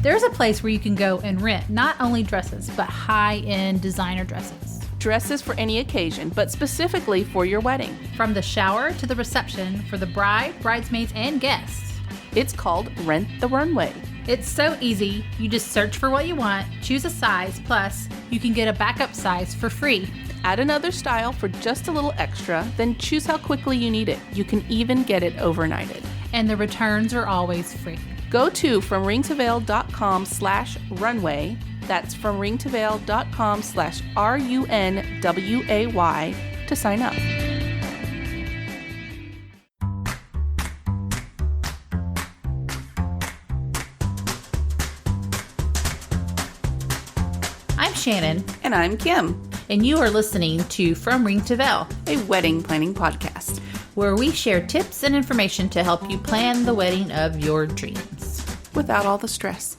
There's a place where you can go and rent not only dresses, but high-end designer dresses. Dresses for any occasion, but specifically for your wedding. From the shower to the reception for the bride, bridesmaids, and guests. It's called Rent the Runway. It's so easy. You just search for what you want, choose a size, plus you can get a backup size for free. Add another style for just a little extra, then choose how quickly you need it. You can even get it overnighted. And the returns are always free. Go to fromringtoveil.com/runway. That's fromringtoveil.com/RUNWAY to sign up. I'm Shannon. And I'm Kim. And you are listening to From Ring to Veil, a wedding planning podcast, where we share tips and information to help you plan the wedding of your dreams. Without all the stress.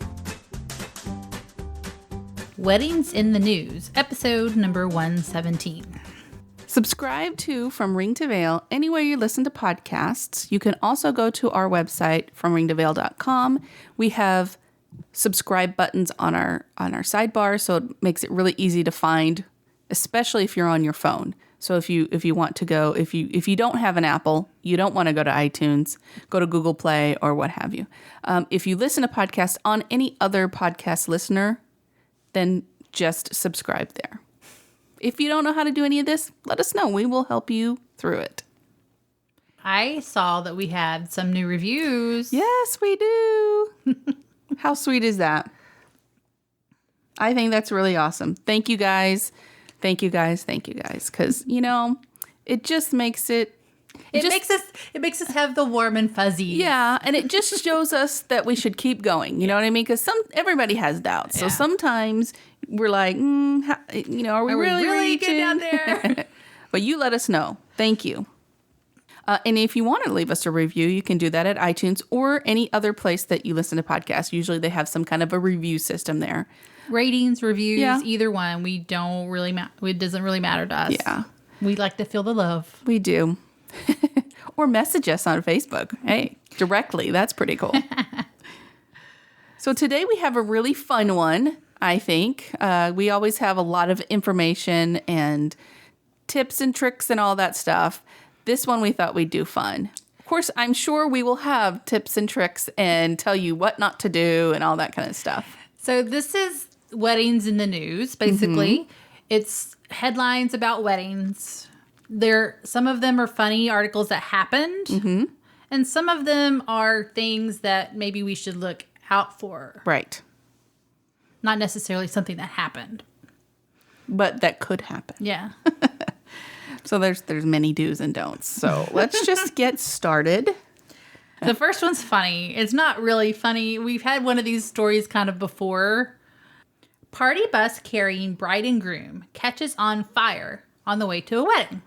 Weddings in the News, episode number 117. Subscribe to From Ring to Veil anywhere you listen to podcasts. You can also go to our website, fromringtoveil.com. We have subscribe buttons on our sidebar, so it makes it really easy to find, especially if you're on your phone. So if you want to go, if you don't have an Apple, you don't want to go to iTunes, go to Google Play or what have you. If you listen to podcasts on any other podcast listener, then just subscribe there. If you don't know how to do any of this, let us know. We will help you through it. I saw that we had some new reviews. Yes, we do. How sweet is that? I think that's really awesome. Thank you guys. Thank you guys. Thank you guys. Because, it just makes it... It makes us have the warm and fuzzy. Yeah, and it just shows us that we should keep going. You know what I mean? Because everybody has doubts. So sometimes we're like, are we really getting out there? But you let us know. Thank you. And if you want to leave us a review, you can do that at iTunes or any other place that you listen to podcasts. Usually they have some kind of a review system there. Ratings, reviews, either one. We don't really it doesn't really matter to us. Yeah. We like to feel the love. We do. Or message us on Facebook. Hey, directly. That's pretty cool. So today we have a really fun one, I think. We always have a lot of information and tips and tricks and all that stuff. This one we thought we'd do fun. Of course, I'm sure we will have tips and tricks and tell you what not to do and all that kind of stuff. So this is weddings in the news, basically. Mm-hmm. It's headlines about weddings. Some of them are funny articles that happened, mm-hmm. and some of them are things that maybe we should look out for. Right. Not necessarily something that happened. But that could happen. Yeah. So there's many do's and don'ts. So let's just get started. The first one's funny. It's not really funny. We've had one of these stories kind of before. Party bus carrying bride and groom catches on fire on the way to a wedding.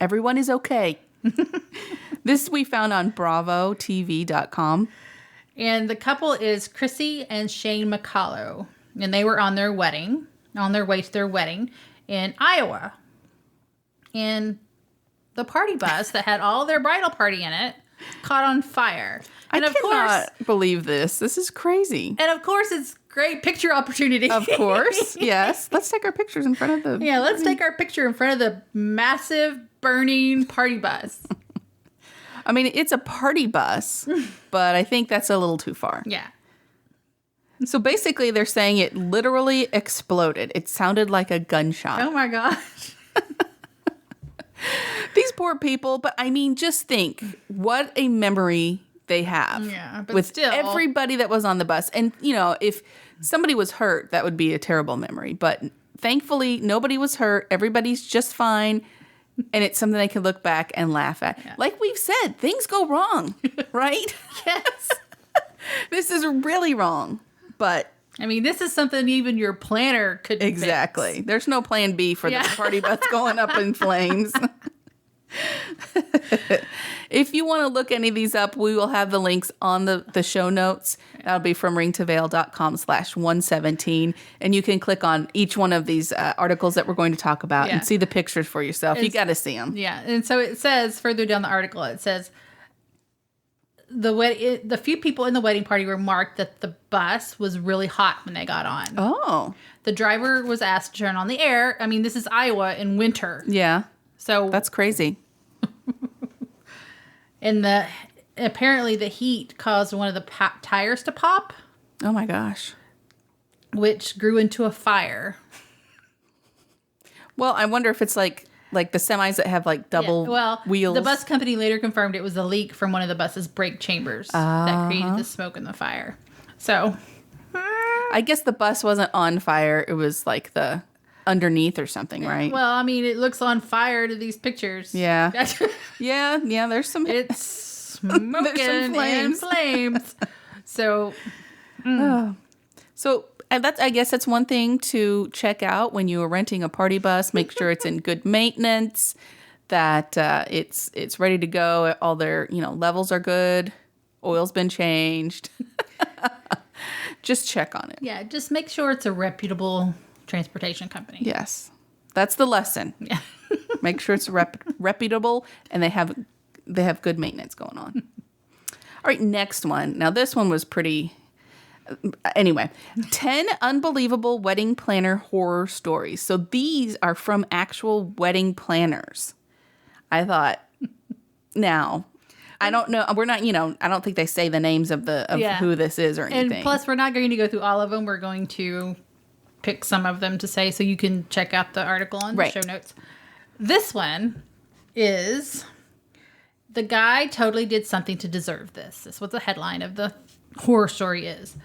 Everyone is okay. This we found on bravotv.com. And the couple is Chrissy and Shane McCullough. And they were on their way to their wedding in Iowa. And the party bus that had all their bridal party in it caught on fire. And I cannot believe this. This is crazy. And of course, it's great picture opportunity. Of course, yes. Let's take our pictures in front of the... Yeah, let's take our picture in front of the massive burning party bus. I mean, it's a party bus, but I think that's a little too far. Yeah. So basically, they're saying it literally exploded. It sounded like a gunshot. Oh my gosh. These poor people, but I mean, just think what a memory they have. Yeah, but with still. Everybody that was on the bus. And, if somebody was hurt, that would be a terrible memory. But thankfully, nobody was hurt. Everybody's just fine. And it's something they can look back and laugh at. Yeah. Like we've said, things go wrong, right? Yes. This is really wrong. But I mean, this is something even your planner could exactly. fix. There's no plan B for the party bus going up in flames. If you want to look any of these up, we will have the links on the show notes. That'll be from ringtoveil.com/117. And you can click on each one of these articles that we're going to talk about and see the pictures for yourself. You got to see them. Yeah. And so it says further down the article, it says, the few people in the wedding party remarked that the bus was really hot when they got on. Oh. The driver was asked to turn on the air. I mean, this is Iowa in winter. Yeah. So That's crazy. And apparently the heat caused one of the tires to pop. Oh my gosh. Which grew into a fire. Well, I wonder if it's like the semis that have like double wheels. The bus company later confirmed it was a leak from one of the bus's brake chambers that created the smoke and the fire. So I guess the bus wasn't on fire. It was like the underneath or something, right? Well, I mean, it looks on fire to these pictures. Yeah. yeah. There's some. It's smoking and flames. So. So I guess that's one thing to check out when you are renting a party bus. Make sure it's in good maintenance, that it's ready to go. All their levels are good. Oil's been changed. Just check on it. Yeah, just make sure it's a reputable transportation company. Yes, that's the lesson. Yeah, make sure it's reputable and they have good maintenance going on. All right, next one. Now this one was pretty. Anyway, 10 unbelievable wedding planner horror stories. So these are from actual wedding planners. I thought, now, I don't know. We're not, I don't think they say the names of who this is or anything. And plus, we're not going to go through all of them. We're going to pick some of them to say so you can check out the article on the show notes. This one is, the guy totally did something to deserve this. This is what the headline of the horror story is.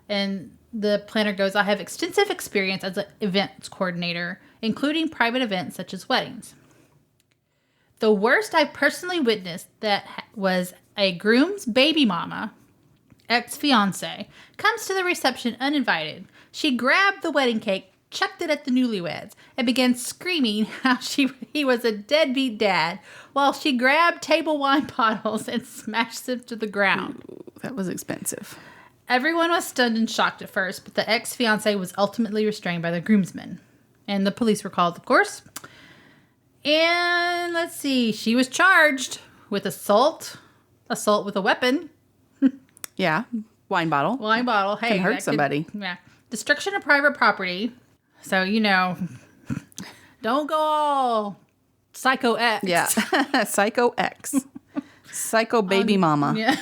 And the planner goes, I have extensive experience as an events coordinator, including private events such as weddings. The worst I've personally witnessed that was a groom's baby mama, ex-fiance, comes to the reception uninvited. She grabbed the wedding cake, chucked it at the newlyweds, and began screaming how he was a deadbeat dad, while she grabbed table wine bottles and smashed them to the ground. Ooh, that was expensive. Everyone was stunned and shocked at first, but the ex-fiance was ultimately restrained by the groomsmen. And the police were called, of course. And let's see, she was charged with assault with a weapon. Yeah, wine bottle. Hey, can hurt somebody. Yeah. Destruction of private property. So, don't go all Psycho X. Yeah, Psycho X. Psycho baby mama. Yeah.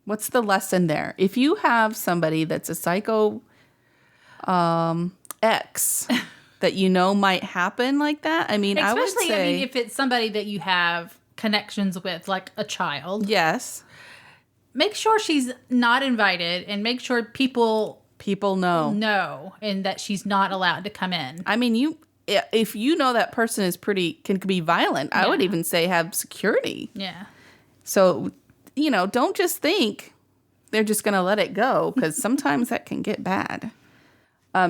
What's the lesson there? If you have somebody that's a psycho X that might happen like that, I mean, especially, I would say, if it's somebody that you have connections with, like a child. Yes. Make sure she's not invited and make sure people know and that she's not allowed to come in. I mean, if that person is can be violent, I would even say have security. Yeah. So, don't just think they're just going to let it go, because sometimes that can get bad.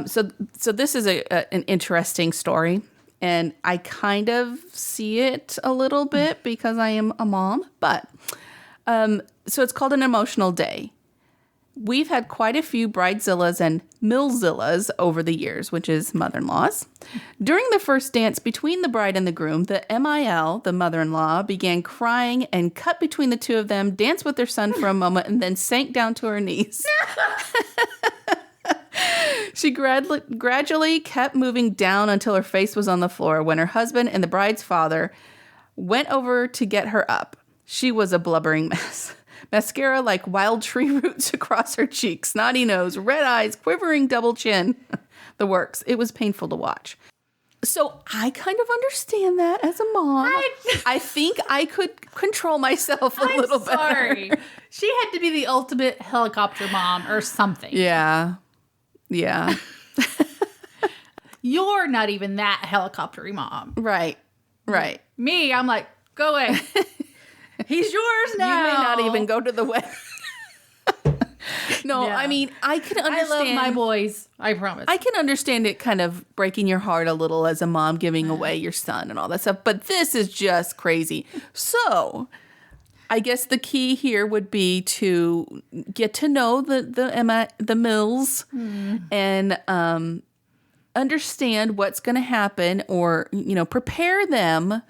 So this is an interesting story, and I kind of see it a little bit because I am a mom, but so it's called An Emotional Day. We've had quite a few bridezillas and millzillas over the years, which is mother-in-laws. During the first dance between the bride and the groom, the MIL, the mother-in-law, began crying and cut between the two of them, danced with their son for a moment, and then sank down to her knees. She gradually kept moving down until her face was on the floor when her husband and the bride's father went over to get her up. She was a blubbering mess. Mascara like wild tree roots across her cheeks, snotty nose, red eyes, quivering double chin. The works. It was painful to watch. So I kind of understand that as a mom. I think I could control myself a little better. Sorry. She had to be the ultimate helicopter mom or something. Yeah. Yeah. You're not even that helicopter-y mom. Right. Right. Me, I'm like, go away. He's yours now. You may not even go to the wedding. No, yeah. I mean, I can understand. I love my boys. I promise. I can understand it kind of breaking your heart a little as a mom, giving away your son and all that stuff. But this is just crazy. So I guess the key here would be to get to know the Mills and understand what's going to happen, or prepare them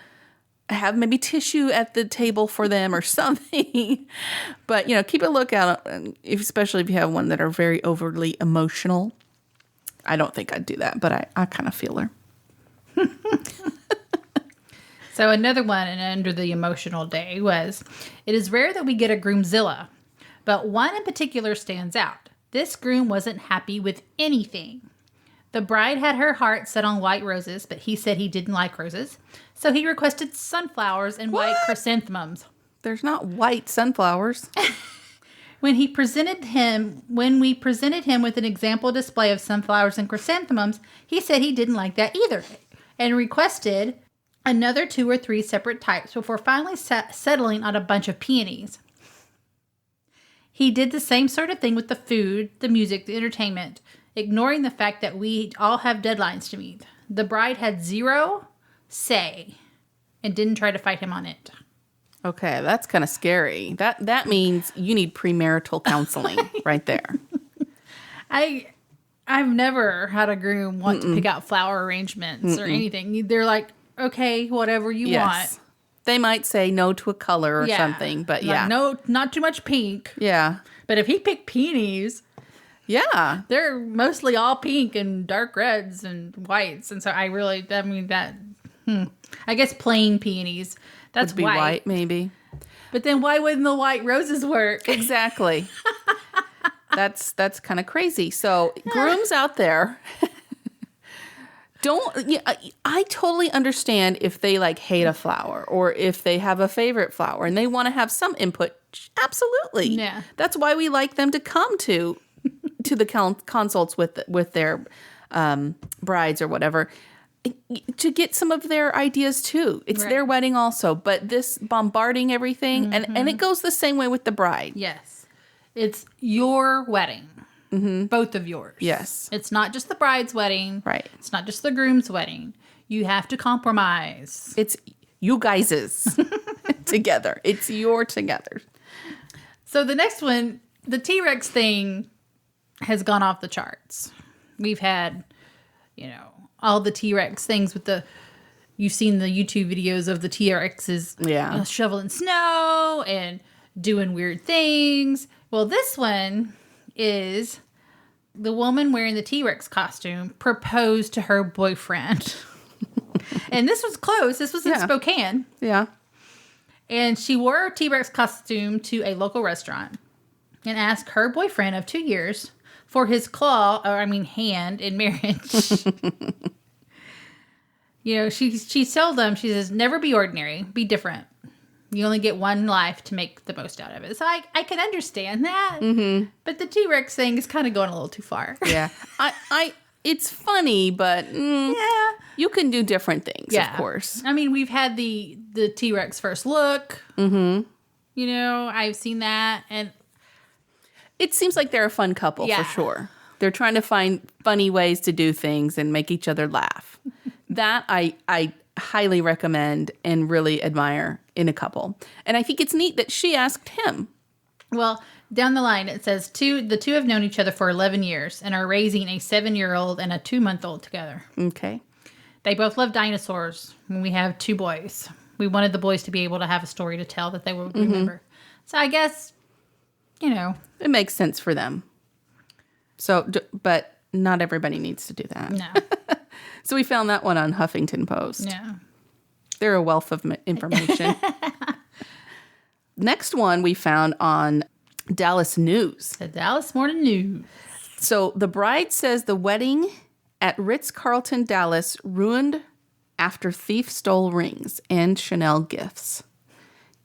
have maybe tissue at the table for them or something. But, keep a lookout, especially if you have one that are very overly emotional. I don't think I'd do that, but I kind of feel her. So another one and under the emotional day was, it is rare that we get a groomzilla, but one in particular stands out. This groom wasn't happy with anything. The bride had her heart set on white roses, but he said he didn't like roses. So he requested sunflowers and white chrysanthemums. There's not white sunflowers. When we presented him with an example display of sunflowers and chrysanthemums, he said he didn't like that either and requested another 2 or 3 separate types before finally settling on a bunch of peonies. He did the same sort of thing with the food, the music, the entertainment, ignoring the fact that we all have deadlines to meet. The bride had zero say and didn't try to fight him on it. Okay, that's kind of scary. That means you need premarital counseling right there. I've never had a groom want to pick out flower arrangements or anything. They're like, okay, whatever you want. They might say no to a color or something, but like, no, not too much pink. Yeah. But if he picked peonies, they're mostly all pink and dark reds and whites. And so I guess plain peonies. That's would be white, maybe. But then why wouldn't the white roses work? Exactly. That's kind of crazy. So grooms out there, I totally understand if they like hate a flower or if they have a favorite flower and they want to have some input. Absolutely. Yeah. That's why we like them to come to the consults with their brides or whatever, to get some of their ideas too. It's their wedding also, but this bombarding everything, and it goes the same way with the bride. Yes. It's your wedding. Both of yours. Yes. It's not just the bride's wedding. Right. It's not just the groom's wedding. You have to compromise. It's you guys's together. It's your together. So the next one, the T-Rex thing has gone off the charts. We've had, all the T-Rex things with you've seen the YouTube videos of the T-Rexes shoveling snow and doing weird things. Well, this one is the woman wearing the T-Rex costume proposed to her boyfriend. And this was close. This was in Spokane. Yeah. And she wore a T-Rex costume to a local restaurant and asked her boyfriend of 2 years for his hand in marriage. She told them, she says, never be ordinary, be different. You only get one life to make the most out of it. So I can understand that. Mm-hmm. But the T-Rex thing is kind of going a little too far. Yeah. It's funny, but you can do different things, of course. I mean, we've had the T-Rex first look. Mm-hmm. I've seen that. And it seems like they're a fun couple for sure. They're trying to find funny ways to do things and make each other laugh. That I highly recommend and really admire in a couple. And I think it's neat that she asked him. Well, down the line, it says the two have known each other for 11 years and are raising a 7-year-old and a 2-month-old together. Okay. They both love dinosaurs. And we have 2 boys. We wanted the boys to be able to have a story to tell that they would remember. So I guess, it makes sense for them. So, but not everybody needs to do that. No. So we found that one on Huffington Post. Yeah. They're a wealth of information. Next one we found on Dallas News. The Dallas Morning News. So the bride says the wedding at Ritz-Carlton Dallas ruined after thief stole rings and Chanel gifts.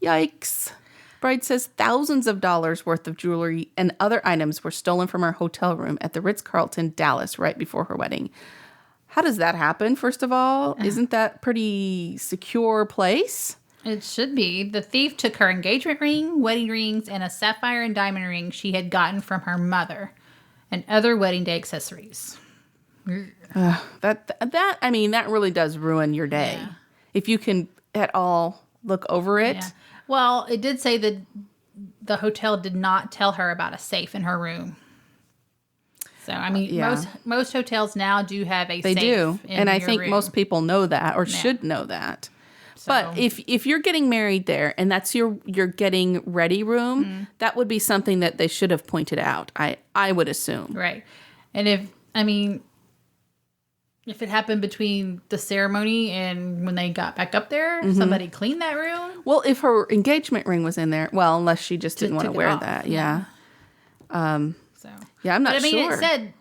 Yikes. Bride says thousands of dollars worth of jewelry and other items were stolen from her hotel room at the Ritz-Carlton Dallas right before her wedding. How does that happen, first of all? Isn't that pretty secure place? It should be. The thief took her engagement ring, wedding rings, and a sapphire and diamond ring she had gotten from her mother, and other wedding day accessories. That really does ruin your day. Yeah. If you can at all look over it. Yeah. Well, it did say that the hotel did not tell her about a safe in her room. So, most hotels now do have a safe. They do. And I think room. most people know that or should know that. But if you're getting married there and that's your getting ready room, that would be something that they should have pointed out. I would assume. Right. And if it happened between the ceremony and when they got back up there, somebody cleaned that room. Well, if her engagement ring was in there, well, unless she just didn't want to wear that. Yeah. So. Yeah, I'm not sure. It said,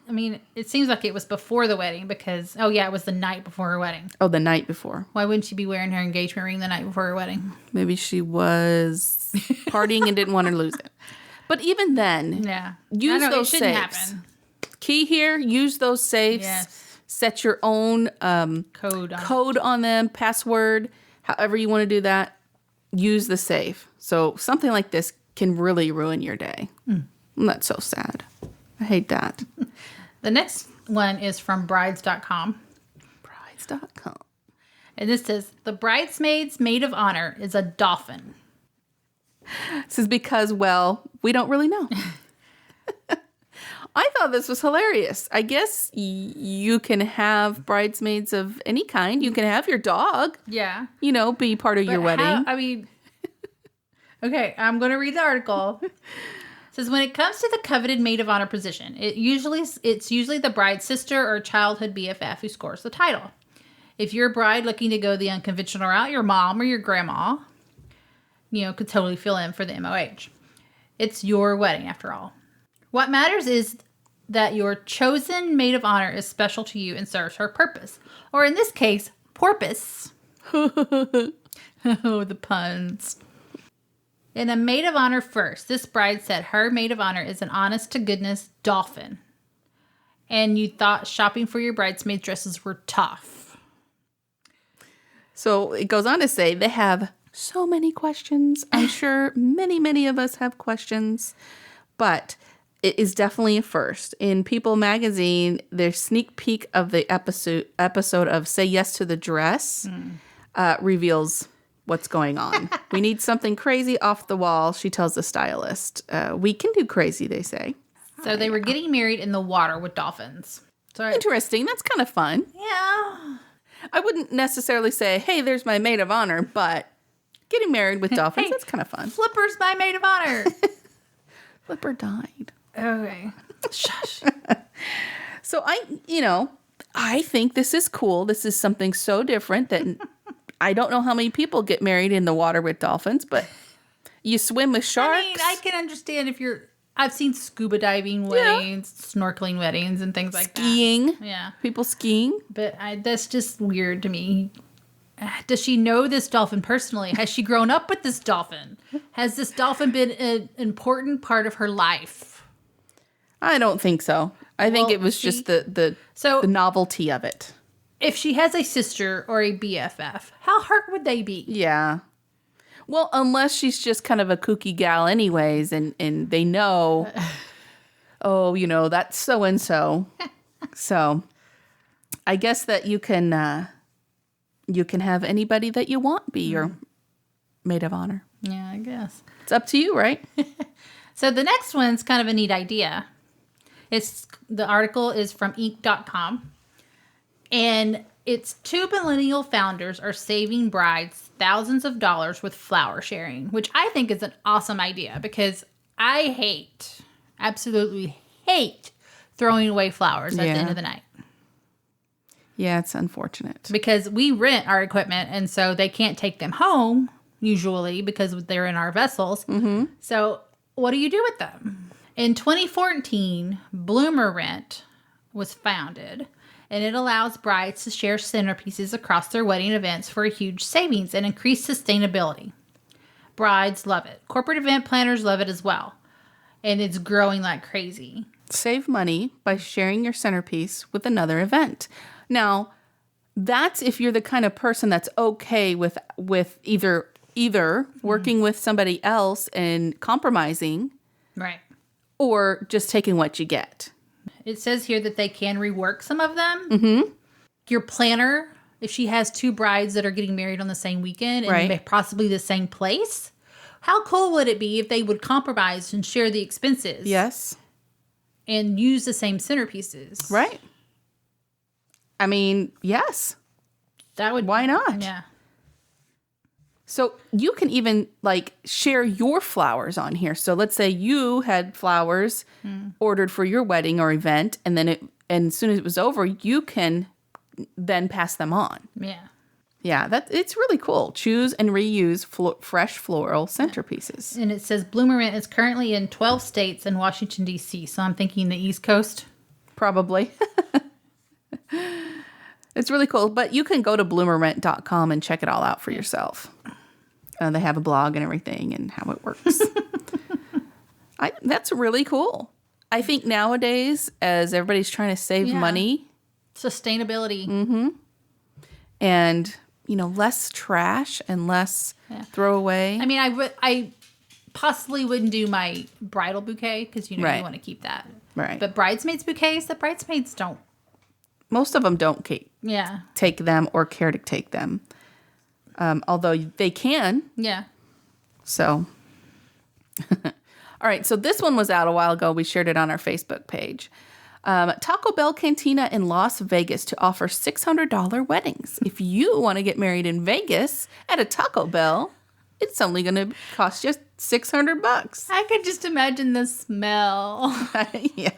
it seems like it was before the wedding because, it was the night before her wedding. Oh, the night before. Why wouldn't she be wearing her engagement ring the night before her wedding? Maybe she was partying and didn't want to lose it. But even then, use those safes. Happen. Key here, use those safes. Yes. Set your own code on them, password, however you want to do that. Use the safe. So something like this can really ruin your day. That's so sad. I hate that. The next one is from brides.com. Brides.com. And this says, the bridesmaid's maid of honor is a dolphin. This is because, we don't really know. I thought this was hilarious. I guess you can have bridesmaids of any kind. You can have your dog. Yeah. Be part of your wedding. Okay, I'm going to read the article. It says, when it comes to the coveted maid of honor position, it's usually the bride's sister or childhood BFF who scores the title. If you're a bride looking to go the unconventional route, your mom or your grandma, could totally fill in for the MOH. It's your wedding, after all. What matters is that your chosen maid of honor is special to you and serves her purpose. Or in this case, porpoise. Oh, the puns. In a maid of honor first, this bride said her maid of honor is an honest-to-goodness dolphin. And you thought shopping for your bridesmaid dresses were tough. So it goes on to say they have so many questions. I'm sure many, many of us have questions. But it is definitely a first. In People magazine, their sneak peek of the episode of Say Yes to the Dress reveals what's going on. We need something crazy off the wall, she tells the stylist. We can do crazy, they say. So they were getting married in the water with dolphins. So interesting. That's kind of fun. Yeah. I wouldn't necessarily say, hey, there's my maid of honor, but getting married with dolphins, that's kind of fun. Flipper's my maid of honor. Flipper died. Okay. Shush. So I think this is cool. This is something so different that I don't know how many people get married in the water with dolphins, but you swim with sharks. I can understand I've seen scuba diving weddings, snorkeling weddings, and things like that. Skiing. Yeah. People skiing. But that's just weird to me. Does she know this dolphin personally? Has she grown up with this dolphin? Has this dolphin been an important part of her life? I don't think so. I think it was just the novelty of it. If she has a sister or a BFF, how hurt would they be? Yeah. Well, unless she's just kind of a kooky gal anyways, and they know, that's so-and-so. So I guess that you can have anybody that you want be your maid of honor. Yeah, I guess. It's up to you, right? So the next one's kind of a neat idea. The article is from Inc.com. And it's 2 millennial founders are saving brides thousands of dollars with flower sharing, which I think is an awesome idea because I absolutely hate throwing away flowers at the end of the night. Yeah, it's unfortunate. Because we rent our equipment, and so they can't take them home, usually, because they're in our vessels. Mm-hmm. So what do you do with them? In 2014, Bloomer Rent was founded, and it allows brides to share centerpieces across their wedding events for a huge savings and increased sustainability. Brides love it. Corporate event planners love it as well. And it's growing like crazy. Save money by sharing your centerpiece with another event. Now, that's if you're the kind of person that's okay with either working with somebody else and compromising. Right. Or just taking what you get. It says here that they can rework some of them. Mm-hmm. Your planner, if she has 2 brides that are getting married on the same weekend and possibly the same place, how cool would it be if they would compromise and share the expenses? Yes. And use the same centerpieces. Right. I mean, yes. That would. Why not? Yeah. So you can even like share your flowers on here. So let's say you had flowers ordered for your wedding or event, and then as soon as it was over, you can then pass them on. Yeah. Yeah, it's really cool. Choose and reuse fresh floral centerpieces. And it says Bloomerant is currently in 12 states and Washington, D.C. So I'm thinking the East Coast. Probably. It's really cool. But you can go to bloomerant.com and check it all out for yourself. They have a blog and everything and how it works. That's really cool. I think nowadays, as everybody's trying to save money. Sustainability. And, less trash and less throwaway. I mean, I possibly wouldn't do my bridal bouquet because, you want to keep that. Right. But bridesmaids bouquets, the bridesmaids don't. Most of them don't take them or care to take them. Although they can. Yeah. So, all right. So this one was out a while ago. We shared it on our Facebook page. Taco Bell Cantina in Las Vegas to offer $600 weddings. If you want to get married in Vegas at a Taco Bell, it's only going to cost you $600. I could just imagine the smell. Yeah.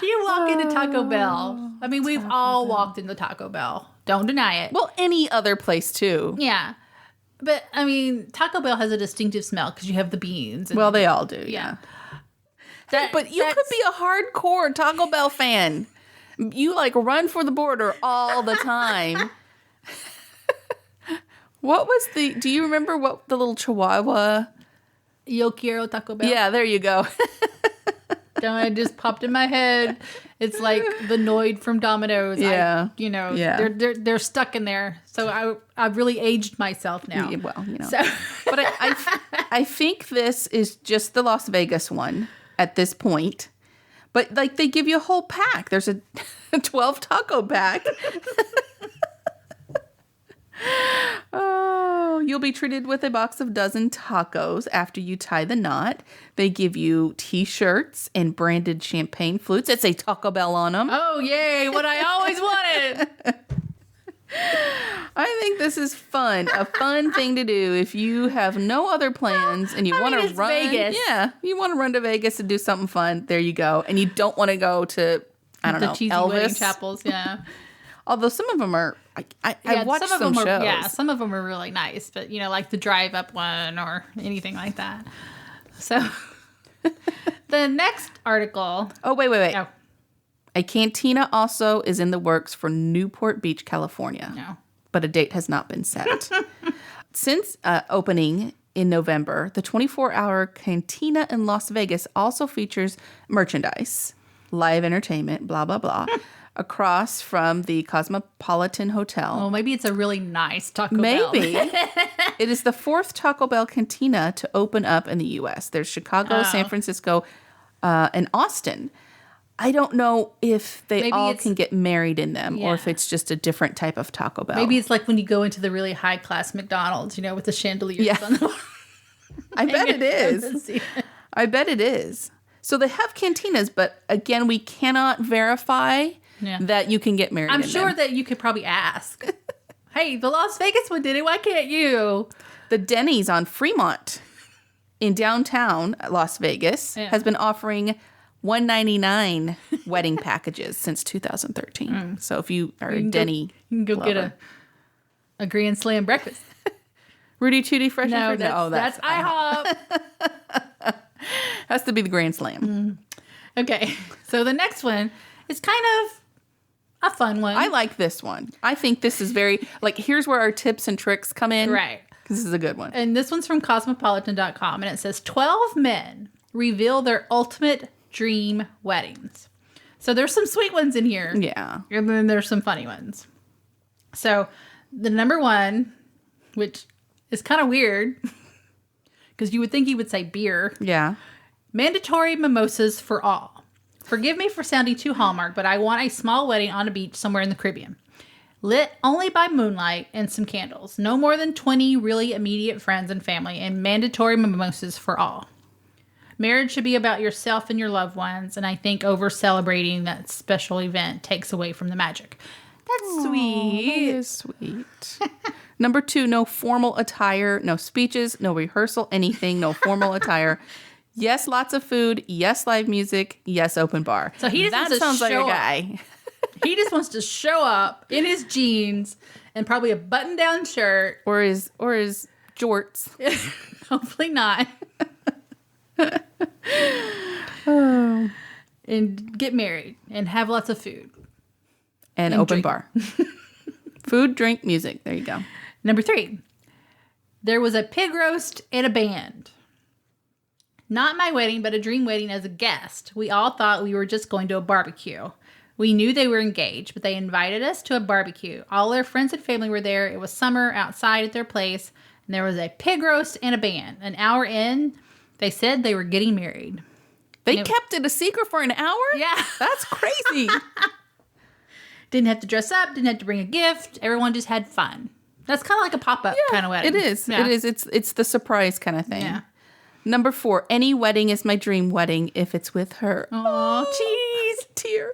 You walk into Taco Bell. I mean, we've all walked into Taco Bell. Don't deny it. Well, any other place too. Yeah. But, I mean, Taco Bell has a distinctive smell because you have the beans. Well, they all do. Yeah. But you could be a hardcore Taco Bell fan. You run for the border all the time. Do you remember what the little Chihuahua? Yo quiero Taco Bell. Yeah, there you go. It just popped in my head. It's like the Noid from Domino's. Yeah. They're stuck in there. So I've really aged myself now. Yeah, well, So. But I think this is just the Las Vegas one at this point. But they give you a whole pack. There's a 12 taco pack. Oh, you'll be treated with a box of dozen tacos after you tie the knot. They give you T-shirts and branded champagne flutes that say Taco Bell on them. Oh, yay. What I always wanted. I think this is fun. A fun thing to do if you have no other plans and you want to run. Vegas. Yeah, you want to run to Vegas and do something fun. There you go. And you don't want to go to, the cheesy Elvis. wedding chapels. Yeah. Although some of them are, I watched some shows. Yeah, some of them are really nice, but like the drive up one or anything like that. So the next article. Oh, wait. Oh. A cantina also is in the works for Newport Beach, California. No. But a date has not been set. Since opening in November, the 24-hour cantina in Las Vegas also features merchandise, live entertainment, blah, blah, blah, across from the Cosmopolitan Hotel. Oh, maybe it's a really nice Taco Bell. Maybe. It is the fourth Taco Bell cantina to open up in the U.S. There's Chicago, San Francisco, and Austin. I don't know if they all can get married in them or if it's just a different type of Taco Bell. Maybe it's like when you go into the really high-class McDonald's, with the chandeliers on the I bet it is. I bet it is. So they have cantinas, but again, we cannot verify that you can get married I'm in sure them. that you could probably ask. Hey, the Las Vegas one did it. Why can't you? The Denny's on Fremont in downtown Las Vegas has been offering $199 wedding packages since 2013. So if you are a Denny, you can go get a Grand Slam breakfast. Rudy Tooty Fresh and Fruit? No, that's IHOP. Has to be the Grand Slam. Okay, so the next one is kind of a fun one. I like this one. I think this is very, here's where our tips and tricks come in. Right. This is a good one. And this one's from cosmopolitan.com, and it says 12 men reveal their ultimate dream weddings. So there's some sweet ones in here. Yeah. And then there's some funny ones. So the number one, which is kind of weird, because you would think he would say beer. Yeah. Mandatory mimosas for all. Forgive me for sounding too Hallmark, but I want a small wedding on a beach somewhere in the Caribbean. Lit only by moonlight and some candles. No more than 20 really immediate friends and family, and mandatory mimosas for all. Marriage should be about yourself and your loved ones, and I think over celebrating that special event takes away from the magic. That's sweet. That is sweet. Number 2, no formal attire, no speeches, no rehearsal, anything, no formal attire. Yes, lots of food. Yes, live music. Yes, open bar. So he just that wants to sounds like a show guy. He just wants to show up in his jeans and probably a button-down shirt. Or his jorts. Hopefully not. Oh. And get married and have lots of food. And open bar. Food, drink, music. There you go. Number 3. There was a pig roast and a band. Not my wedding, but a dream wedding as a guest. We all thought we were just going to a barbecue. We knew they were engaged, but they invited us to a barbecue. All their friends and family were there. It was summer outside at their place, and there was a pig roast and a band. An hour in, they said they were getting married. They kept it a secret for an hour? Yeah. That's crazy. Didn't have to dress up, didn't have to bring a gift. Everyone just had fun. That's kind of like a pop-up kind of wedding. It is. Yeah. It is. It's the surprise kind of thing. Yeah. Number 4, any wedding is my dream wedding if it's with her. Oh, jeez. Tear.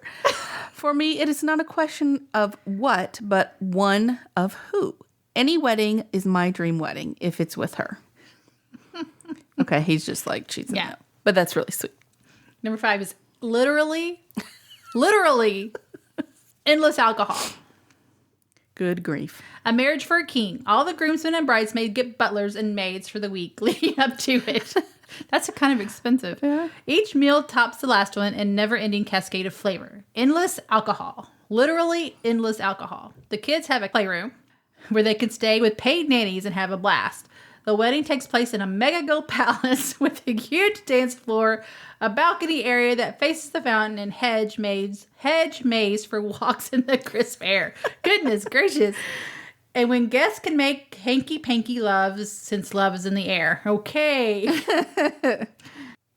For me, it is not a question of what, but one of who. Any wedding is my dream wedding if it's with her. Okay, he's just like cheesing it up. But that's really sweet. Number 5 is literally endless alcohol. Good grief. A marriage for a king. All the groomsmen and bridesmaids get butlers and maids for the week leading up to it. That's kind of expensive. Yeah. Each meal tops the last one and never-ending cascade of flavor. Endless alcohol. Literally endless alcohol. The kids have a playroom where they can stay with paid nannies and have a blast. The wedding takes place in a mega gold palace with a huge dance floor, a balcony area that faces the fountain, and hedge maze for walks in the crisp air. Goodness gracious. And when guests can make hanky-panky loves, since love is in the air. Okay.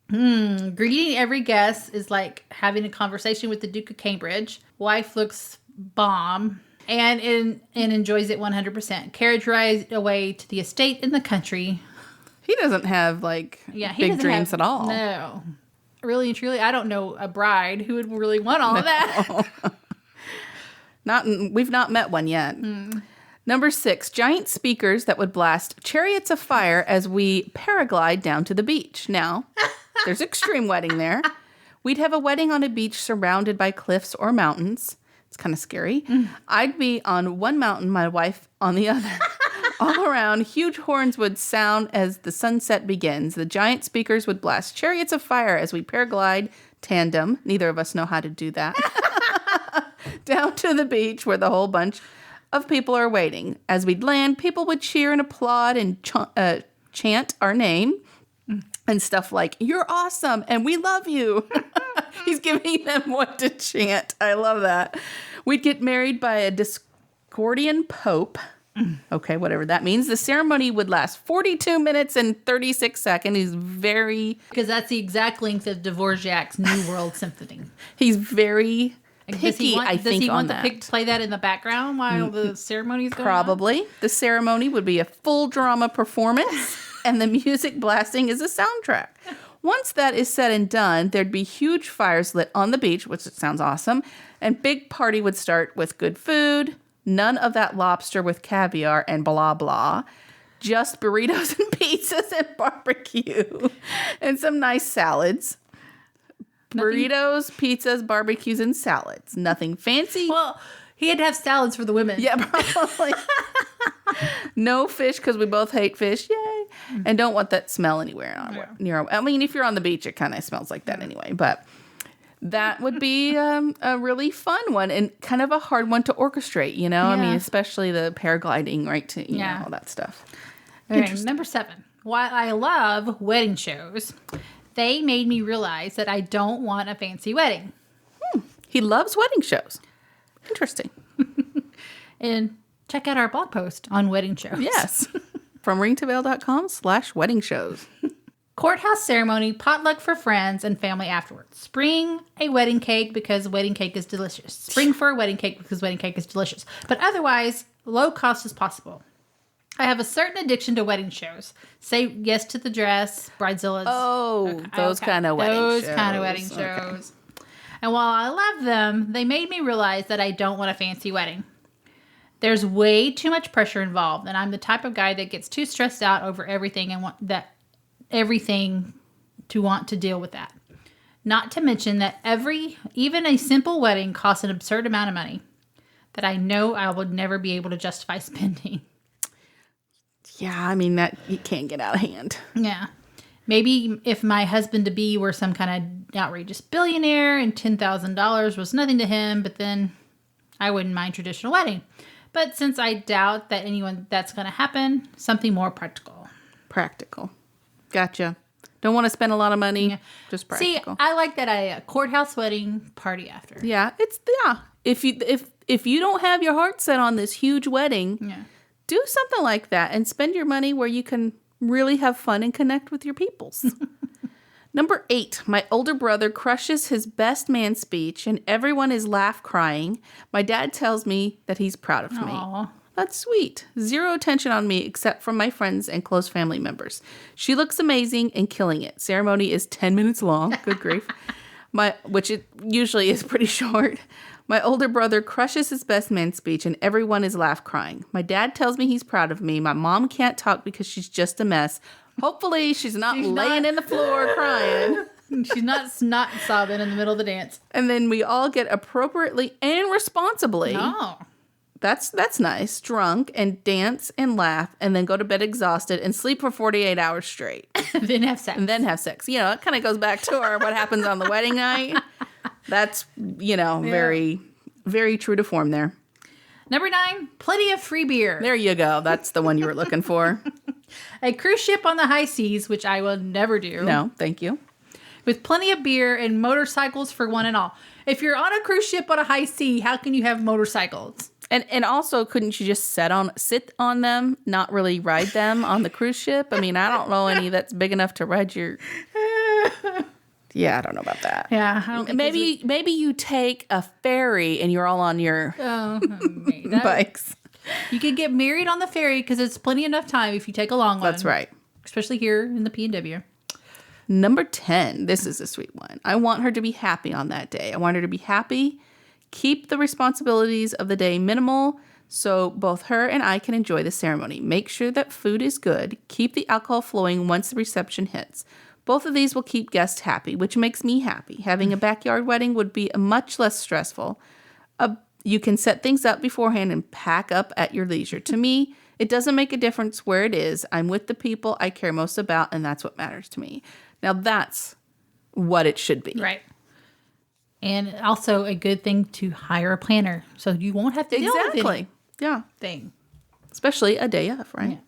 Greeting every guest is like having a conversation with the Duke of Cambridge. Wife looks bomb and enjoys it 100%. Carriage ride away to the estate in the country. He doesn't have big dreams at all. No. Really and truly, I don't know a bride who would really want all of that. We've not met one yet. Number 6, giant speakers that would blast chariots of fire as we paraglide down to the beach. Now, there's extreme wedding there. We'd have a wedding on a beach surrounded by cliffs or mountains. It's kind of scary. I'd be on one mountain, my wife on the other. All around, huge horns would sound as the sunset begins. The giant speakers would blast chariots of fire as we paraglide tandem. Neither of us know how to do that. Down to the beach where the whole bunch of people are waiting. As we'd land, people would cheer and applaud and chant our name and stuff like, "You're awesome and we love you." He's giving them what to chant. I love that. We'd get married by a Discordian Pope. Okay, whatever that means. The ceremony would last 42 minutes and 36 seconds. He's because that's the exact length of Dvorak's New World Symphony. He's very picky, does he want that. The pig to play that in the background while the ceremony is going on? Probably. The ceremony would be a full drama performance, and the music blasting is a soundtrack. Once that is said and done, there'd be huge fires lit on the beach, which sounds awesome, and big party would start with good food. None of that lobster with caviar and blah, blah. Just burritos and pizzas and barbecue. And some nice salads. Burritos, pizzas, barbecues, and salads. Nothing fancy. Well, he had to have salads for the women. Yeah, probably. No fish because we both hate fish. Yay. And don't want that smell anywhere near. I mean, if you're on the beach, it kind of smells like that anyway. But that would be a really fun one and kind of a hard one to orchestrate, you know? Yeah. I mean, especially the paragliding, right? To, you know, all that stuff. Okay, number 7. While I love wedding shows, they made me realize that I don't want a fancy wedding. He loves wedding shows. Interesting. And check out our blog post on wedding shows. Yes. From ringtoveil.com/wedding shows. Courthouse ceremony, potluck for friends and family afterwards. Spring a wedding cake because wedding cake is delicious. Spring for a wedding cake because wedding cake is delicious. But otherwise, low cost as possible. I have a certain addiction to wedding shows. Say yes to the dress, bridezillas. Oh, those kind of wedding shows. Those kind of wedding shows. And while I love them, they made me realize that I don't want a fancy wedding. There's way too much pressure involved, and I'm the type of guy that gets too stressed out over everything and everything to want to deal with that. Not to mention that even a simple wedding costs an absurd amount of money that I know I would never be able to justify spending. Yeah, I mean, that you can't get out of hand. Yeah. Maybe if my husband-to-be were some kind of outrageous billionaire and $10,000 was nothing to him, but then I wouldn't mind traditional wedding. But since I doubt that that's going to happen, something more practical. Practical. Gotcha. Don't want to spend a lot of money. Yeah. Just practical. See, I like that a courthouse wedding party after. Yeah, If you don't have your heart set on this huge wedding, do something like that and spend your money where you can really have fun and connect with your peoples. Number 8, my older brother crushes his best man speech and everyone is laugh crying. My dad tells me that he's proud of me. That's sweet. 0 attention on me except from my friends and close family members. She looks amazing and killing it. Ceremony is 10 minutes long. Good grief. Which it usually is pretty short. My older brother crushes his best man speech and everyone is laugh crying. My dad tells me he's proud of me. My mom can't talk because she's just a mess. Hopefully she's not laying in the floor crying. She's not snot sobbing in the middle of the dance. And then we all get appropriately and responsibly. Oh. That's nice. Drunk and dance and laugh and then go to bed exhausted and sleep for 48 hours straight. Then have sex. You know, it kind of goes back to what happens on the wedding night. That's, very, very true to form there. Number 9, plenty of free beer. There you go. That's the one you were looking for. A cruise ship on the high seas, which I will never do. No, thank you. With plenty of beer and motorcycles for one and all. If you're on a cruise ship on a high sea, how can you have motorcycles? And also, couldn't you just sit on them, not really ride them on the cruise ship? I mean, I don't know any that's big enough to ride your... Yeah, I don't know about that. Yeah. I don't think maybe you take a ferry and you're all on your bikes. You can get married on the ferry because it's plenty enough time if you take a long one. That's right. Especially here in the P&W. Number 10. This is a sweet one. I want her to be happy on that day. I want her to be happy. Keep the responsibilities of the day minimal so both her and I can enjoy the ceremony. Make sure that food is good. Keep the alcohol flowing once the reception hits. Both of these will keep guests happy, which makes me happy. Having a backyard wedding would be much less stressful. You can set things up beforehand and pack up at your leisure. To me, it doesn't make a difference where it is. I'm with the people I care most about, and that's what matters to me. Now, that's what it should be. Right. And also a good thing to hire a planner so you won't have to deal with anything. Especially a day of, right?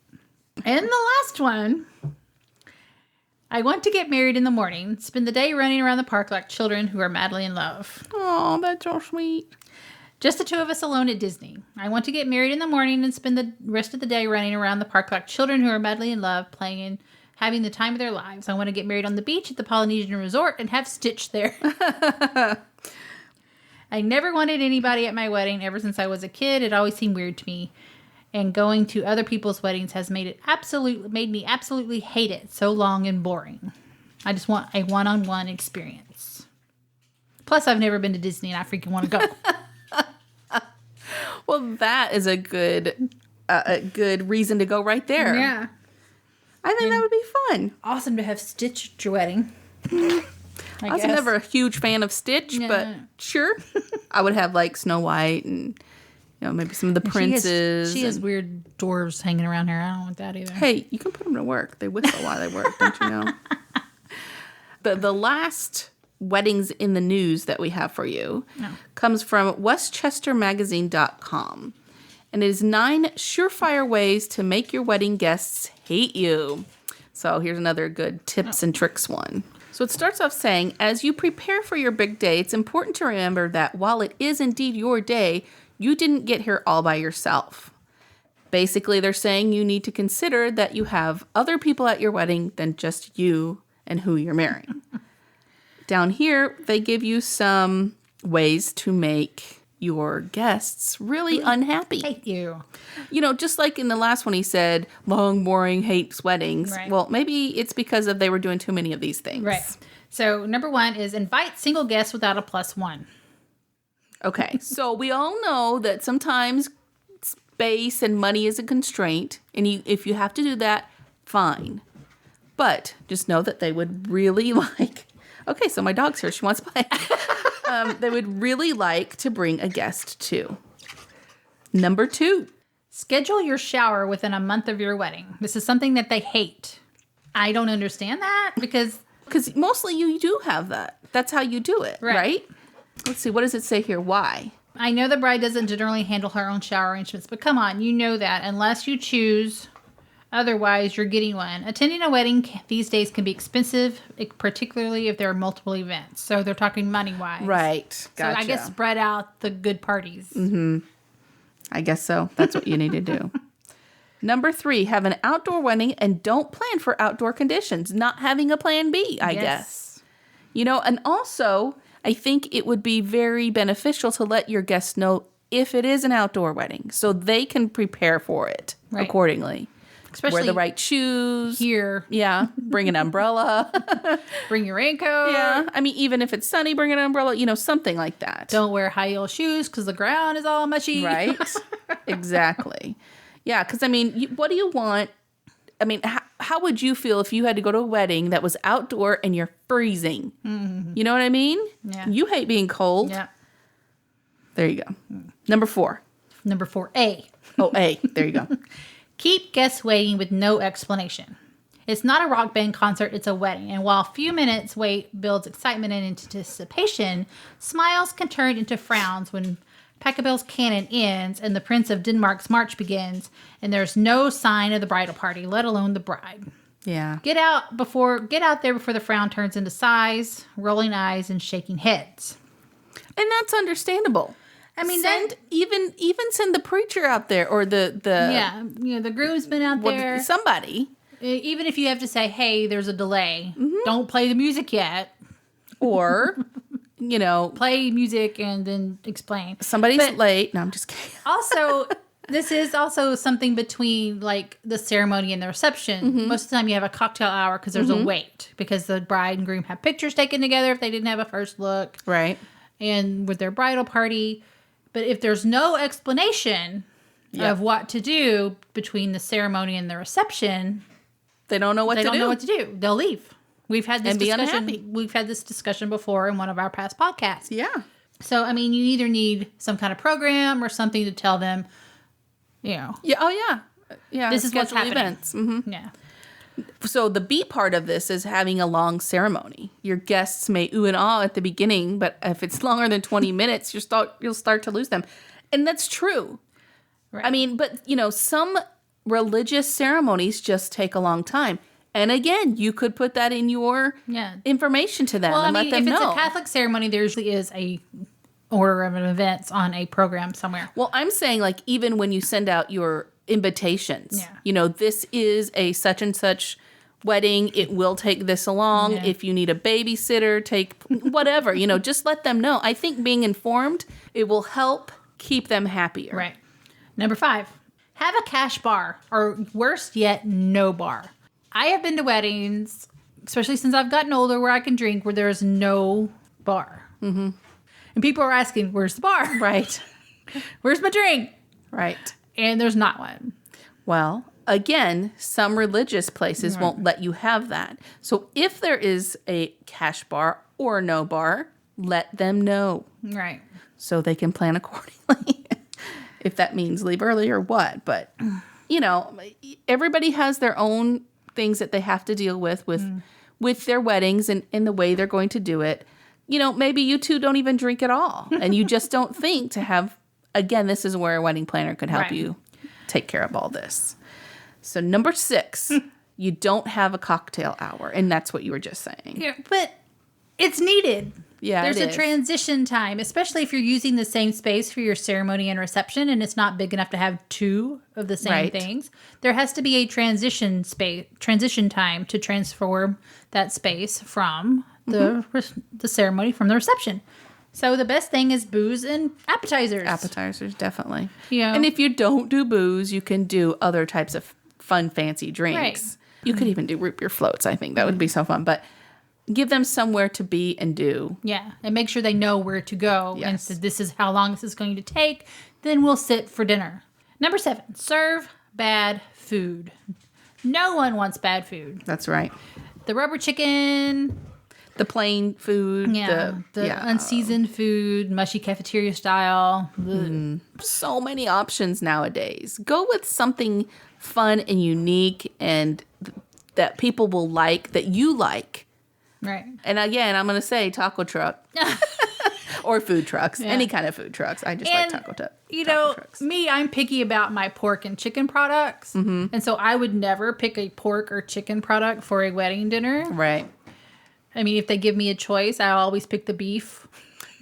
Yeah. And the last one. I want to get married in the morning, spend the day running around the park like children who are madly in love. Oh, that's so sweet. Just the 2 of us alone at Disney. I want to get married in the morning and spend the rest of the day running around the park like children who are madly in love, playing and having the time of their lives. I want to get married on the beach at the Polynesian Resort and have Stitch there. I never wanted anybody at my wedding ever since I was a kid. It always seemed weird to me. And going to other people's weddings has made me absolutely hate it. So long and boring. I just want a one-on-one experience. Plus, I've never been to Disney and I freaking want to go. Well, that is a good reason to go right there. Yeah. I think that would be fun. Awesome to have Stitch at your wedding. I was never a huge fan of Stitch, but sure. I would have like Snow White and maybe some of the princes. She has weird dwarves hanging around her. I don't want that either. Hey, you can put them to work. They whistle while they work, don't you know? The last weddings in the news that we have for you comes from westchestermagazine.com. And it is 9 surefire ways to make your wedding guests hate you. So here's another good tips and tricks one. So it starts off saying, as you prepare for your big day, it's important to remember that while it is indeed your day, you didn't get here all by yourself. Basically, they're saying you need to consider that you have other people at your wedding than just you and who you're marrying. Down here, they give you some ways to make your guests really unhappy. Hate you. Just like in the last one, he said, long, boring, hates weddings. Right. Well, maybe it's because they were doing too many of these things. Right. So number 1 is invite single guests without a +1. Okay, so we all know that sometimes space and money is a constraint, and if you have to do that, fine. But just know that they would really like... Okay, so my dog's here. She wants to play. They would really like to bring a guest too. Number 2. Schedule your shower within a month of your wedding. This is something that they hate. I don't understand that because mostly you do have that. That's how you do it, right? Let's see. What does it say here? Why? I know the bride doesn't generally handle her own shower arrangements, but come on, you know that. Unless you choose otherwise, you're getting one. Attending a wedding these days can be expensive, particularly if there are multiple events. So they're talking money-wise. Right. Gotcha. So I guess spread out the good parties. Mm-hmm. I guess so. That's what you need to do. Number 3, have an outdoor wedding and don't plan for outdoor conditions. Not having a plan B, I guess. You know, and also, I think it would be very beneficial to let your guests know if it is an outdoor wedding so they can prepare for it accordingly. Especially wear the right shoes. Here. Yeah. Bring an umbrella. Bring your raincoat. Yeah. I mean, even if it's sunny, bring an umbrella, something like that. Don't wear high heel shoes because the ground is all mushy. Right. Exactly. Yeah. Because, I mean, what do you want? I mean, how would you feel if you had to go to a wedding that was outdoor and you're freezing? Mm-hmm. You know what I mean? Yeah. You hate being cold. Yeah. There you go. Number 4. Number 4, A. Oh, A. There you go. Keep guests waiting with no explanation. It's not a rock band concert, it's a wedding. And while a few minutes wait builds excitement and anticipation, smiles can turn into frowns when Pachelbel's canon ends and the Prince of Denmark's march begins and there's no sign of the bridal party, let alone the bride. Yeah. Get out there before the frown turns into sighs, rolling eyes, and shaking heads. And that's understandable. I mean, even send the preacher out there or the the groomsmen out there. Somebody. Even if you have to say, hey, there's a delay. Mm-hmm. Don't play the music yet. Or, play music and then explain. Somebody's late. No, I'm just kidding. Also, this is also something between like the ceremony and the reception. Mm-hmm. Most of the time you have a cocktail hour because there's a wait. Because the bride and groom have pictures taken together if they didn't have a first look. Right. And with their bridal party. But if there's no explanation of what to do between the ceremony and the reception, they don't know what to do. They don't know what to do. They'll leave. We've had this discussion. Unhappy. We've had this discussion before in one of our past podcasts. Yeah. So I mean, you either need some kind of program or something to tell them, Yeah. Oh yeah. Yeah. This is what's happening. Events. Mm-hmm. Yeah. So the B part of this is having a long ceremony. Your guests may ooh and ah at the beginning, but if it's longer than 20 minutes, you'll start to lose them. And that's true. Right. I mean, but some religious ceremonies just take a long time. And again, you could put that in your information to them and let them know. If it's a Catholic ceremony, there usually is a order of events on a program somewhere. Well, I'm saying like even when you send out your invitations. Yeah. This is a such and such wedding. It will take this long. Yeah. If you need a babysitter, take whatever, just let them know. I think being informed, it will help keep them happier. Right. Number 5, have a cash bar or worse yet, no bar. I have been to weddings, especially since I've gotten older, where I can drink, where there is no bar. Mm-hmm. And people are asking, where's the bar? Right. Where's my drink? Right. And there's not one. Well, again, some religious places won't let you have that. So if there is a cash bar or no bar, let them know. Right. So they can plan accordingly. If that means leave early or what. But, everybody has their own things that they have to deal with their weddings and the way they're going to do it. Maybe you two don't even drink at all. And you just don't think to have... Again, this is where a wedding planner could help you take care of all this. So number 6, you don't have a cocktail hour. And that's what you were just saying. Yeah, but it's needed. Yeah, There's a transition time, especially if you're using the same space for your ceremony and reception and it's not big enough to have 2 of the same things. There has to be a transition time to transform that space from the ceremony, from the reception. So the best thing is booze and appetizers. Appetizers, definitely. Yeah. And if you don't do booze, you can do other types of fun, fancy drinks. Right. You could even do root beer floats. I think that would be so fun. But give them somewhere to be and do. Yeah, and make sure they know where to go. Yes. And so this is how long this is going to take. Then we'll sit for dinner. Number 7, serve bad food. No one wants bad food. That's right. The rubber chicken. The plain food. Yeah, the unseasoned food, mushy cafeteria style. So many options nowadays. Go with something fun and unique and that people will like, that you like. Right. And again, I'm going to say taco truck. Or food trucks. Yeah. Any kind of food trucks. I just like taco trucks. You know, me, I'm picky about my pork and chicken products. Mm-hmm. And so I would never pick a pork or chicken product for a wedding dinner. Right. I mean, if they give me a choice, I always pick the beef.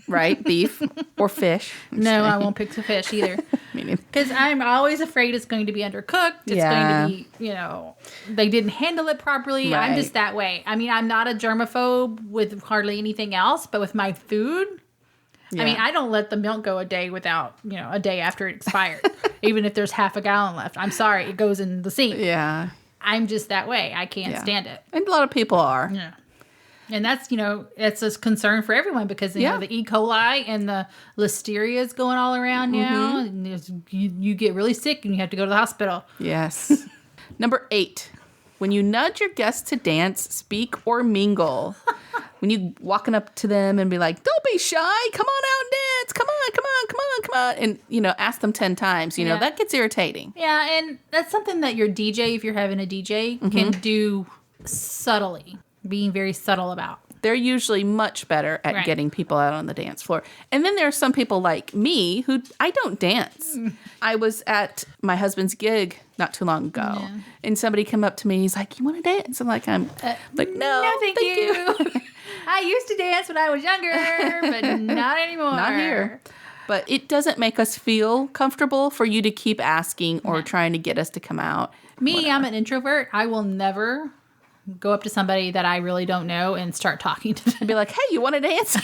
Right, beef or fish. No, I won't pick the fish either. Me neither. Because I'm always afraid it's going to be undercooked. It's going to be, you know, they didn't handle it properly. Right. I'm just that way. I mean, I'm not a germaphobe with hardly anything else, but with my food, I mean, I don't let the milk go a day without, you know, a day after it expired. Even if there's half a gallon left. I'm sorry, it goes in the sink. Yeah. I'm just that way. I can't stand it. And a lot of people are. Yeah. And that's, you know, it's a concern for everyone because, you know, the E. coli and the listeria is going all around now. And you get really sick and you have to go to the hospital. Yes. Number 8, when you nudge your guests to dance, speak, or mingle. When you walking up to them and be like, don't be shy. Come on out and dance. Come on, come on, come on, come on. And, you know, ask them 10 times. You know, that gets irritating. Yeah, and that's something that your DJ, if you're having a DJ, can do subtly. Being very subtle about. They're usually much better at getting people out on the dance floor. And then there are some people like me who I don't dance. I was at my husband's gig not too long ago, and somebody came up to me. He's like, "You want to dance?" I'm like, "No, thank you." I used to dance when I was younger, but not anymore. Not here. But it doesn't make us feel comfortable for you to keep asking or trying to get us to come out. Me, whatever. I'm an introvert. I will never go up to somebody that I really don't know and start talking to them. And be like, hey, you want to dance?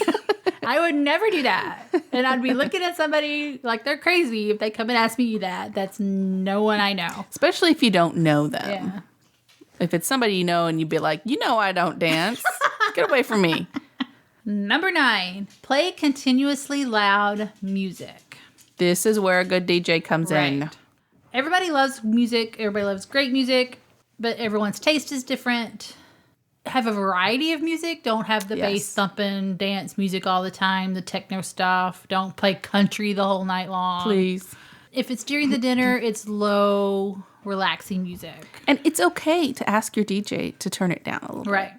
I would never do that. And I'd be looking at somebody like they're crazy if they come and ask me that. That's no one I know. Especially if you don't know them. Yeah. If it's somebody you know and you'd be like, you know I don't dance. Get away from me. Number 9, play continuously loud music. This is where a good DJ comes in. Everybody loves music. Everybody loves great music. But everyone's taste is different. Have a variety of music. Don't have the bass thumping dance music all the time, the techno stuff. Don't play country the whole night long. Please. If it's during the dinner, it's low, relaxing music. And it's okay to ask your DJ to turn it down a little bit. Right.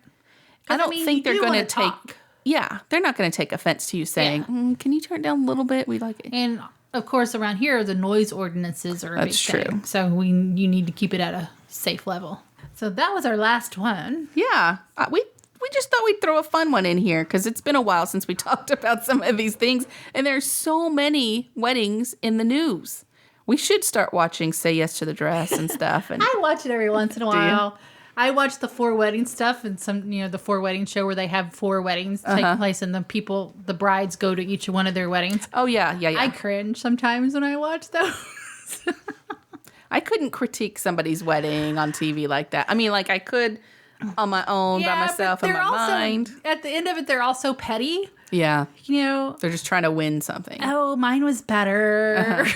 I don't think they're going to take... Yeah, they're not going to take offense to you saying, can you turn it down a little bit? We like it. And, of course, around here, the noise ordinances are a big thing. That's true. So you need to keep it at a safe level. So that was our last one. Yeah. We just thought we'd throw a fun one in here because it's been a while since we talked about some of these things. And there's so many weddings in the news. We should start watching Say Yes to the Dress and stuff. And I watch it every once in a while. I watch the 4 wedding stuff and some, the 4 wedding show where they have 4 weddings take place and the brides go to each one of their weddings. Oh, yeah. I cringe sometimes when I watch those. I couldn't critique somebody's wedding on TV like that. I mean, like I could on my own, by myself, in my mind. At the end of it, they're all so petty. Yeah. They're just trying to win something. Oh, mine was better.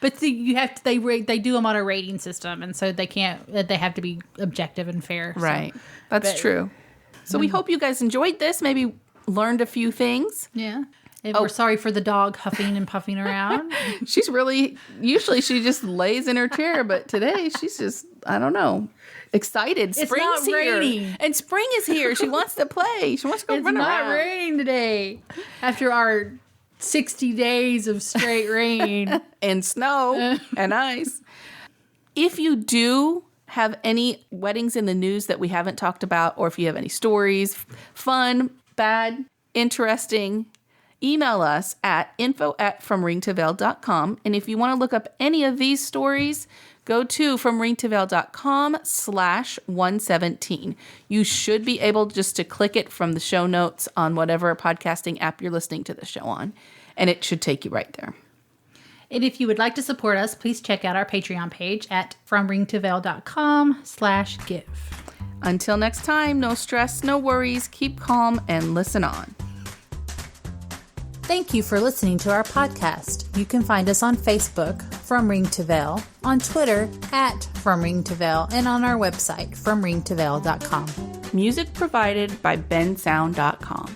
But they do them on a rating system, and so they have to be objective and fair. Right. That's true. So we hope you guys enjoyed this, maybe learned a few things. Yeah. And we're sorry for the dog huffing and puffing around. Usually she just lays in her chair, but today she's just, I don't know, excited. Spring's here. Raining. And spring is here. She wants to play. She wants to go run around. It's not raining today. After our 60 days of straight rain. And snow and ice. If you do have any weddings in the news that we haven't talked about, or if you have any stories, fun, bad, interesting, email us at info@fromringtoveil.com. And if you want to look up any of these stories, go to fromringtoveil.com/117. You should be able just to click it from the show notes on whatever podcasting app you're listening to the show on, and it should take you right there. And if you would like to support us, please check out our Patreon page at fromringtoveil.com/give. Until next time, no stress, no worries, keep calm and listen on. Thank you for listening to our podcast. You can find us on Facebook, From Ring to Veil, on Twitter, @From Ring to Veil, and on our website, FromRingToVeil.com. Music provided by bensound.com.